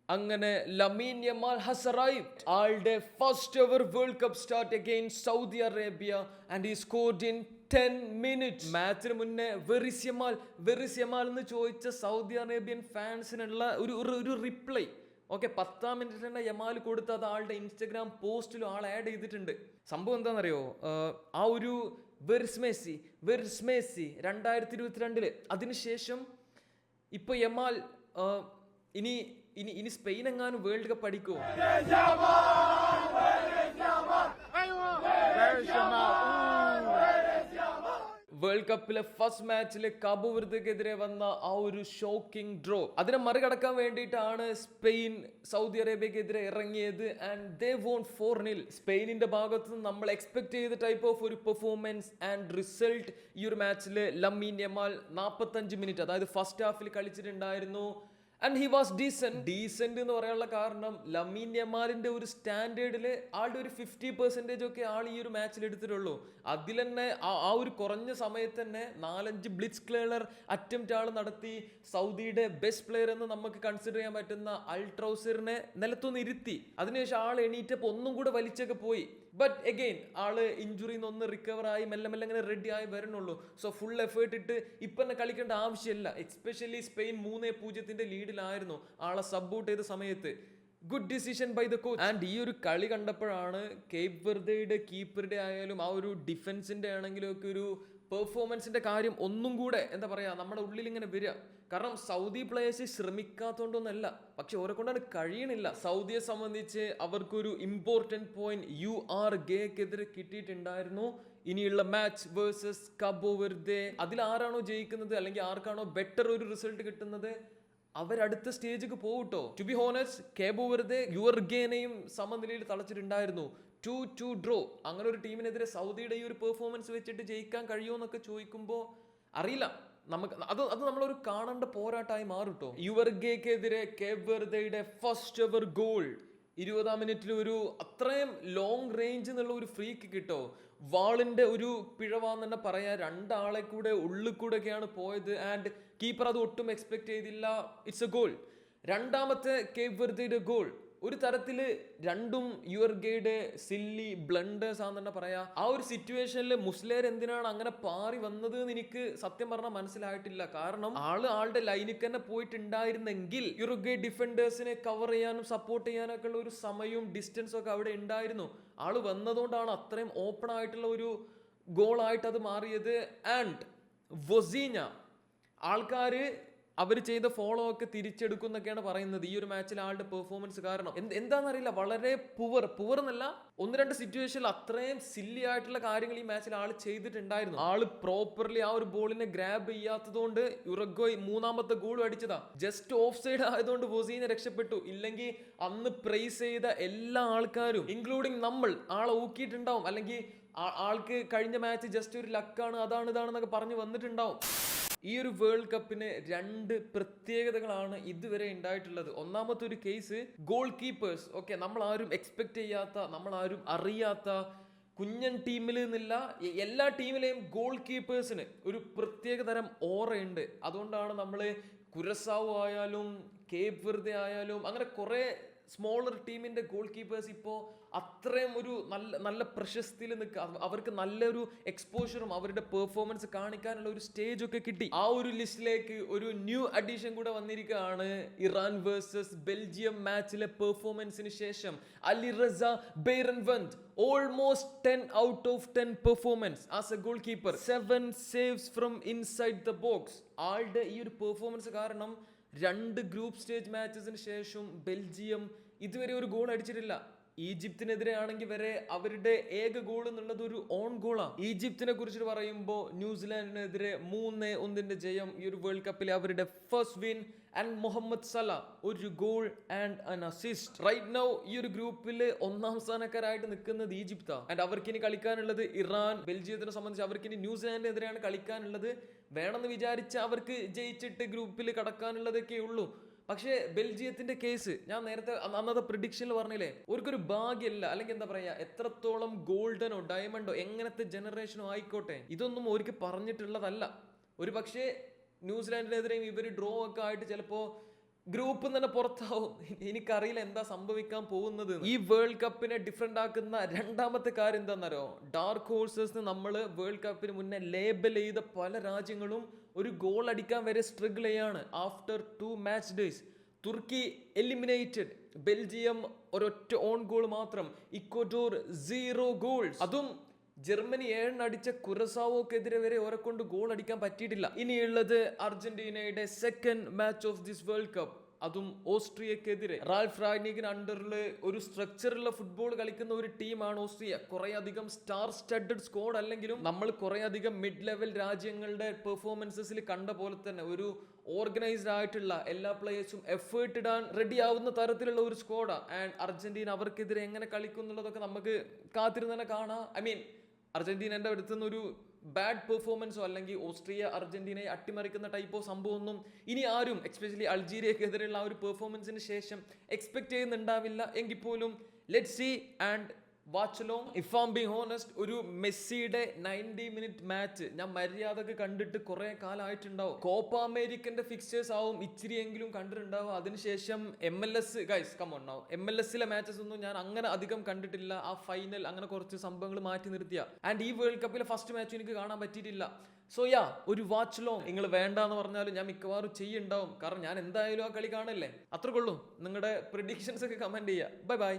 അങ്ങനെ Lamine Yamal has arrived. ആളുടെ first ever world cup start against Saudi Arabia and he scored in 10 minutes. മാച്ചിന് മുന്നേ വെറിസ് Yamal എന്ന് ചോദിച്ച Saudi Arabian ഫാൻസിനുള്ള ഒരു reply okay 10-ാം മിനിറ്റിൽ തന്നെ യമാൽ കൊടുത്ത് അത് ആളുടെ ഇൻസ്റ്റഗ്രാം പോസ്റ്റിലും ആൾ ആഡ് ചെയ്തിട്ടുണ്ട്. സംഭവം എന്താണെന്നറിയോ, ആ ഒരു വെറിസ് മെസ്സി 2022 അതിനുശേഷം ഇപ്പൊ യമാൽ ഇനി സ്പെയിൻ എങ്ങാനും വേൾഡ് കപ്പ് അടിക്കുമോ? വേൾഡ് കപ്പിലെ ഫസ്റ്റ് മാച്ചില് കാബോ വെർദെക്കെതിരെ വന്ന ആ ഒരു ഷോക്കിംഗ് ഡ്രോ, അതിനെ മറികടക്കാൻ വേണ്ടിയിട്ടാണ് സ്പെയിൻ സൗദി അറേബ്യക്കെതിരെ ഇറങ്ങിയത് ആൻഡ് ദേ വോൺ 4-0. സ്പെയിനിന്റെ ഭാഗത്ത് നിന്ന് നമ്മൾ എക്സ്പെക്ട് ചെയ്ത ടൈപ്പ് ഓഫ് ഒരു പെർഫോമൻസ് ആൻഡ് റിസൾട്ട് ഈ ഒരു മാച്ചിൽ ലമീൻ യമാൽ 45 മിനിറ്റ് അതായത് first Hafil കളിച്ചിട്ടുണ്ടായിരുന്നു. And he was decent എന്ന് പറയാനുള്ള കാരണം ലമീൻ യമാലിന്റെ ഒരു സ്റ്റാൻഡേർഡിൽ ആളുടെ ഒരു 50% ഒക്കെ ആൾ ഈ ഒരു മാച്ചിൽ എടുത്തിട്ടുള്ളൂ. അതിൽ തന്നെ ആ ഒരു കുറഞ്ഞ സമയത്ത് തന്നെ 4-5 ബ്ലിറ്റ്സ് ക്ലിയർ അറ്റംപ്റ്റ് ആൾ നടത്തി സൗദിയുടെ ബെസ്റ്റ് പ്ലെയർ എന്ന് നമുക്ക് കൺസിഡർ ചെയ്യാൻ പറ്റുന്ന അൾട്രൗസറിനെ നിലത്തൊന്ന് ഇരുത്തി. അതിനുശേഷം ആൾ എണീറ്റപ്പോൾ ഒന്നും കൂടെ വലിച്ചൊക്കെ പോയി. ബട്ട് എഗെയിൻ ആള് ഇഞ്ചുറിയിൽ നിന്ന് റിക്കവർ ആയി മെല്ലെ ഇങ്ങനെ റെഡി ആയി വരണുള്ളൂ. സോ ഫുൾ എഫേർട്ട് ഇട്ട് ഇപ്പൊ തന്നെ കളിക്കേണ്ട ആവശ്യമില്ല. എസ്പെഷ്യലി സ്പെയിൻ 3-0 ലീഡിലായിരുന്നു ആളെ സബ്ബൂട്ട് ചെയ്ത സമയത്ത്. Good decision by the coach. And ഈ ഒരു കളി കണ്ടപ്പോഴാണ് കേപ്പ് വെർദെയുടെ കീപ്പറുടെ ആയാലും ആ ഒരു ഡിഫൻസിന്റെ ആണെങ്കിലും ഒക്കെ ഒരു പെർഫോമൻസിന്റെ കാര്യം ഒന്നും കൂടെ എന്താ പറയാ നമ്മുടെ ഉള്ളിൽ ഇങ്ങനെ വരിക. കാരണം സൗദി പ്ലേയേഴ്സ് ശ്രമിക്കാത്തോണ്ടൊന്നല്ല, പക്ഷെ ഓരെ കൊണ്ടാണ് കഴിയണില്ല. സൗദിയെ സംബന്ധിച്ച് അവർക്കൊരു ഇമ്പോർട്ടന്റ് പോയിന്റ് URGക്കെതിരെ കിട്ടിയിട്ടുണ്ടായിരുന്നു. ഇനിയുള്ള മാച്ച് വേഴ്സസ് കാബോ വെർദെ, അതിൽ ആരാണോ ജയിക്കുന്നത് അല്ലെങ്കിൽ ആർക്കാണോ ബെറ്റർ ഒരു റിസൾട്ട് കിട്ടുന്നത് അവരടുത്ത സ്റ്റേജിക്ക് പോകട്ടോ. To be honest Cabo Verde URGനെയും സമനിലയിൽ തളച്ചിട്ടുണ്ടായിരുന്നു. 2-2 ഡ്രോ. അങ്ങനെ ഒരു ടീമിനെതിരെ സൗദിയുടെ ഈ ഒരു പെർഫോമൻസ് വെച്ചിട്ട് ജയിക്കാൻ കഴിയുമോ എന്നൊക്കെ ചോദിക്കുമ്പോൾ അറിയില്ല. നമുക്ക് അത് നമ്മളൊരു കാണേണ്ട പോരാട്ടമായി മാറുട്ടോ. URGക്കെതിരെ കേപ്പ് വെർദെയുടെ ഫസ്റ്റ് എവർ ഗോൾ 20-ാം മിനിറ്റിൽ ഒരു അത്രയും ലോങ് റേഞ്ച് എന്നുള്ള ഒരു ഫ്രീ കിക്ക് കിട്ടോ. വാളിന്റെ ഒരു പിഴവാന്ന് തന്നെ പറയാ. രണ്ടാളെ കൂടെ ഉള്ളിൽ കൂടെ ഒക്കെയാണ് പോയത് ആൻഡ് കീപ്പർ അത് ഒട്ടും എക്സ്പെക്ട് ചെയ്തില്ല. It's A goal. രണ്ടാമത്തെ കേപ്പ് വെർദെയുടെ ഗോൾ ഒരു തരത്തില് രണ്ടും URGയുടെ സില്ലി ബ്ലണ്ടേഴ്സ് ആണെന്ന് തന്നെ പറയാ. ആ ഒരു സിറ്റുവേഷനിൽ മുസ്ലേർ എന്തിനാണ് അങ്ങനെ പാറി വന്നത് എന്ന് എനിക്ക് സത്യം പറഞ്ഞാൽ മനസ്സിലായിട്ടില്ല. കാരണം ആളുടെ ലൈനിൽ തന്നെ പോയിട്ടുണ്ടായിരുന്നെങ്കിൽ URG ഡിഫൻഡേഴ്സിനെ കവർ ചെയ്യാനും സപ്പോർട്ട് ചെയ്യാനൊക്കെ ഉള്ള ഒരു സമയവും ഡിസ്റ്റൻസും ഒക്കെ അവിടെ ഉണ്ടായിരുന്നു. ആള് വന്നതുകൊണ്ടാണ് അത്രയും ഓപ്പൺ ആയിട്ടുള്ള ഒരു ഗോൾ ആയിട്ട് അത് മാറിയത്. ആൻഡ് വൊസീഞ്ഞ ആൾക്കാര് അവർ ചെയ്ത ഫോളോ ഒക്കെ തിരിച്ചെടുക്കും എന്നൊക്കെയാണ് പറയുന്നത് ഈ ഒരു മാച്ചിൽ ആളുടെ പെർഫോമൻസ് കാരണം. എന്താണെന്നറിയില്ല, വളരെ പുവർ എന്നല്ല, 1-2 സിറ്റുവേഷനിൽ അത്രയും സില്ലി ആയിട്ടുള്ള കാര്യങ്ങൾ ഈ മാച്ചിൽ ആൾ ചെയ്തിട്ടുണ്ടായിരുന്നു. ആള് പ്രോപ്പർലി ആ ഒരു ബോളിനെ ഗ്രാബ് ചെയ്യാത്തതുകൊണ്ട് യുറഗ്വയ് 3-ാമത്തെ ഗോൾ അടിച്ചതാ. ജസ്റ്റ് ഓഫ് സൈഡ് ആയതുകൊണ്ട് വൊസീന രക്ഷപ്പെട്ടു. ഇല്ലെങ്കിൽ അന്ന് പ്രൈസ് ചെയ്ത എല്ലാ ആൾക്കാരും ഇൻക്ലൂഡിങ് നമ്മൾ ആളെ ഊക്കിയിട്ടുണ്ടാവും. അല്ലെങ്കിൽ ആൾക്ക് കഴിഞ്ഞ മാച്ച് ജസ്റ്റ് ഒരു ലക്കാണ് ഇതാണെന്നൊക്കെ പറഞ്ഞു വന്നിട്ടുണ്ടാവും. ഈ ഒരു വേൾഡ് കപ്പിന് 2 പ്രത്യേകതകളാണ് ഇതുവരെ ഉണ്ടായിട്ടുള്ളത്. ഒന്നാമത്തെ ഒരു കേസ് ഗോൾ കീപ്പേഴ്സ്. ഓക്കെ, നമ്മൾ ആരും എക്സ്പെക്ട് ചെയ്യാത്ത, നമ്മൾ ആരും അറിയാത്ത കുഞ്ഞൻ ടീമിൽ നിന്നില്ല, എല്ലാ ടീമിലെയും ഗോൾ കീപ്പേഴ്സിന് ഒരു പ്രത്യേക തരം ഓറയുണ്ട്. അതുകൊണ്ടാണ് നമ്മൾ കുരസാവോ ആയാലും കേപ്പ് വെർദെ ആയാലും അങ്ങനെ കുറെ സ്മോളർ ടീമിന്റെ ഗോൾ കീപ്പേഴ്സ് ഇപ്പോൾ അത്രയും ഒരു നല്ല പ്രശസ്തിയിൽ നിൽക്കുക. അവർക്ക് നല്ലൊരു എക്സ്പോഷറും അവരുടെ പെർഫോമൻസ് കാണിക്കാനുള്ള ഒരു സ്റ്റേജ് ഒക്കെ കിട്ടി. ആ ഒരു ലിസ്റ്റിലേക്ക് ഒരു ന്യൂ അഡീഷൻ കൂടെ വന്നിരിക്കുകയാണ്. ഇറാൻ വേഴ്സസ് ബെൽജിയം മാച്ചിലെ പെർഫോമൻസിന് ശേഷം അലിറസ ബെയ്റൻവന്ത് almost 10 out of 10 performance as a goalkeeper, 7 saves from inside the box. ആളുടെ ഈ ഒരു പെർഫോമൻസ് കാരണം 2 ഗ്രൂപ്പ് സ്റ്റേജ് മാച്ചസിന് ശേഷം ബെൽജിയം ഇതുവരെ ഒരു ഗോൾ അടിച്ചിട്ടില്ല. ഈജിപ്തിനെതിരെ ആണെങ്കിൽ വരെ അവരുടെ ഏക ഗോൾ എന്നുള്ളത് ഒരു ഓൺ ഗോളാണ്. ഈജിപ്തിനെ കുറിച്ച് പറയുമ്പോൾ ന്യൂസിലാൻഡിനെതിരെ 3-1 ജയം ഈ ഒരു വേൾഡ് കപ്പിലെ അവരുടെ first win. And Mohamed Salah ഒരു goal and an assist. Right now ഈ ഒരു ഗ്രൂപ്പിൽ 1-ാം സ്ഥാനക്കാരായിട്ട് നിൽക്കുന്നത് ഈജിപ്താണ്. And അവർക്കിനി കളിക്കാനുള്ളത് Iran. ബെൽജിയത്തിനെ സംബന്ധിച്ച് അവർക്കിനി ന്യൂസിലാൻഡിനെതിരെയാണ് കളിക്കാനുള്ളത്. വേണമെന്ന് വിചാരിച്ച അവർക്ക് ജയിച്ചിട്ട് ഗ്രൂപ്പിൽ കടക്കാനുള്ളതൊക്കെ ഉള്ളൂ. പക്ഷേ ബെൽജിയത്തിന്റെ കേസ് ഞാൻ നേരത്തെ അന്നത്തെ പ്രിഡിക്ഷനിൽ പറഞ്ഞില്ലേ, അവർക്കൊരു ഭാഗ്യമല്ല, അല്ലെങ്കിൽ എന്താ പറയാ, എത്രത്തോളം ഗോൾഡനോ ഡയമണ്ടോ എങ്ങനത്തെ ജനറേഷനോ ആയിക്കോട്ടെ, ഇതൊന്നും അവർക്ക് പറഞ്ഞിട്ടുള്ളതല്ല. ഒരു പക്ഷേ ന്യൂസിലാൻഡിനെതിരെയും ഇവർ ഡ്രോ ഒക്കെ ആയിട്ട് ചിലപ്പോൾ ഗ്രൂപ്പിൽ തന്നെ പുറത്താവും. എനിക്കറിയില്ല എന്താ സംഭവിക്കാൻ പോകുന്നത്. ഈ വേൾഡ് കപ്പിനെ ഡിഫറെന്റ് ആക്കുന്ന രണ്ടാമത്തെ കാര്യം എന്താണെന്നറിയോ? ഡാർക്ക് ഹോഴ്സസ് നമ്മൾ വേൾഡ് കപ്പിന് മുന്നേ ലേബൽ ചെയ്ത പല രാജ്യങ്ങളും ഒരു ഗോൾ അടിക്കാൻ വരെ സ്ട്രഗിൾ ചെയ്യാണ് ആഫ്റ്റർ 2 മാച്ച് ഡേയ്സ്. തുർക്കി എലിമിനേറ്റഡ്, ബെൽജിയം ഒരൊറ്റ ഓൺ ഗോൾ മാത്രം, ഇക്വഡോർ 0 ഗോൾസ്. അതും ജർമ്മനി 7 അടിച്ച കുരസാവോക്കെതിരെ വരെ ഓരെ കൊണ്ട് ഗോൾ അടിക്കാൻ പറ്റിയിട്ടില്ല. ഇനിയുള്ളത് അർജന്റീനയുടെ second match of this world cup, അതും ഓസ്ട്രിയക്കെതിരെ. റാൽഫ് റാനിക്കിന് അണ്ടറിൽ ഒരു സ്ട്രക്ചറുള്ള ഫുട്ബോൾ കളിക്കുന്ന ഒരു ടീമാണ് ഓസ്ട്രിയ. കുറെ അധികം സ്റ്റാർ സ്റ്റഡഡ് സ്ക്വാഡ് അല്ലെങ്കിലും നമ്മൾ കുറെ അധികം മിഡ് ലെവൽ രാജ്യങ്ങളുടെ പെർഫോമൻസസിൽ കണ്ട പോലെ തന്നെ ഒരു ഓർഗനൈസ്ഡ് ആയിട്ടുള്ള എല്ലാ പ്ലേയേഴ്സും എഫേർട്ട് ഇടാൻ റെഡി ആവുന്ന തരത്തിലുള്ള ഒരു സ്ക്വാഡാണ്. ആൻഡ് അർജന്റീന അവർക്കെതിരെ എങ്ങനെ കളിക്കും എന്നുള്ളതൊക്കെ നമുക്ക് കാത്തിരുന്ന് തന്നെ കാണാം. ഐ മീൻ അർജന്റീനന്റെ അടുത്ത് നിന്ന് ഒരു ബാഡ് പെർഫോമൻസോ അല്ലെങ്കിൽ ഓസ്ട്രിയ അർജന്റീനയെ അട്ടിമറിക്കുന്ന ടൈപ്പോ സംഭവമൊന്നും ഇനി ആരും എക്സ്പെഷ്യലി അൾജീരിയക്കെതിരെയുള്ള ആ ഒരു പെർഫോമൻസിന് ശേഷം എക്സ്പെക്ട് ചെയ്യുന്നുണ്ടാവില്ല. എങ്കിൽ പോലും let see and watch long. If I am being honest, ഒരു മെസ്സിയുടെ 90-minute മാച്ച് ഞാൻ മര്യാദക്ക് കണ്ടിട്ട് കുറെ കാലമായിട്ടുണ്ടാവും. കോപ്പ അമേരിക്കന്റെ ഫിക്സ്റ്റേഴ്സ് ആവും ഇച്ചിരിയെങ്കിലും കണ്ടിട്ടുണ്ടാവും. അതിനുശേഷം MLS guys come on now, MLS matches ഒന്നും ഞാൻ അങ്ങനെ അധികം കണ്ടിട്ടില്ല. ആ ഫൈനൽ അങ്ങനെ കുറച്ച് സംഭവങ്ങൾ മാറ്റി നിർത്തിയ. ആൻഡ് ഈ വേൾഡ് കപ്പിലെ ഫസ്റ്റ് മാച്ച് എനിക്ക് കാണാൻ പറ്റിയിട്ടില്ല. സോ യാ, ഒരു വാച്ച് ലോങ് നിങ്ങൾ വേണ്ടാന്ന് പറഞ്ഞാലും ഞാൻ മിക്കവാറും ചെയ്യുണ്ടാവും. കാരണം ഞാൻ എന്തായാലും ആ കളി കാണല്ലേ. അത്രക്കുള്ളൂ. നിങ്ങളുടെ പ്രിഡിക്ഷൻസ് ഒക്കെ കമന്റ് ചെയ്യുക. Bye bye.